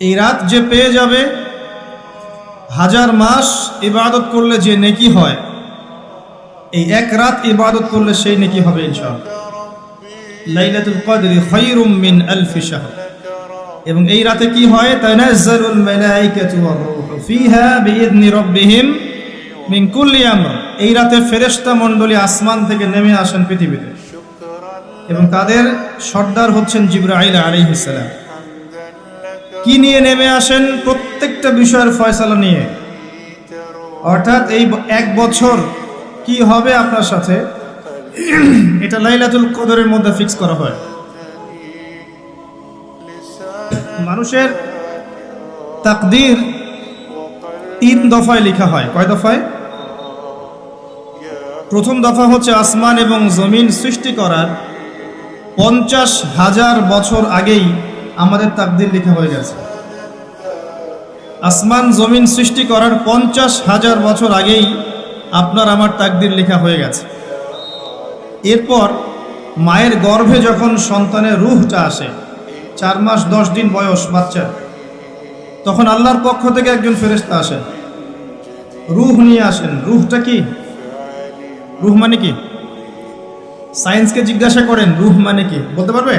এই রাত যে পেয়ে যাবে, 1000 মাস ইবাদত করলে যে নেকি হয়, এই এক রাত ইবাদত করলে সেই নেকি হবে ইনশাআল্লাহ। লাইলাতুল কদরি খায়রুম মিন আলফি শাহর। এবং এই রাতে কি হয়? তানাজ্জালুল মালায়েকাতু ওয়ার রূহু ফিহা বিইذনি রাব্বিহিম মিন কুল্লি আমর। এই রাতে ফেরেশতা মণ্ডলী আসমান থেকে নেমে আসেন পৃথিবীতে, এবং তাদের সর্দার হচ্ছেন জিবরাইল আলাইহিস সালাম। কি নিয়ে নেমে আসেন? প্রত্যেকটা বিষয়ের ফয়সালা নিয়ে। অর্থাৎ এই এক বছর কি হবে আপনার সাথে, এটা লাইলাতুল কদরের মধ্যে ফিক্স করা হয়। মানুষের তাকদীর 3 দফায় লেখা হয়। কয় দফায়? প্রথম দফা হচ্ছে আসমান এবং জমিন সৃষ্টি করার 50,000 বছর আগেই আমাদের তাকদীর লেখা হয়ে গেছে। আসমান জমিন সৃষ্টি করার 50,000 বছর আগেই আপনার আমার তাকদীর লেখা হয়ে গেছে। এরপর মায়ের গর্ভে যখন সন্তানের রূহটা আসে, 4 মাস 10 দিন বয়স বাচ্চা, তখন আল্লাহর পক্ষ থেকে একজন ফেরেশতা আসেন, রূহ নিয়ে আসেন। রূহটা কি? রূহ মানে কি? সায়েন্সকে জিজ্ঞাসা করেন রূহ মানে কি, বলতে পারবে?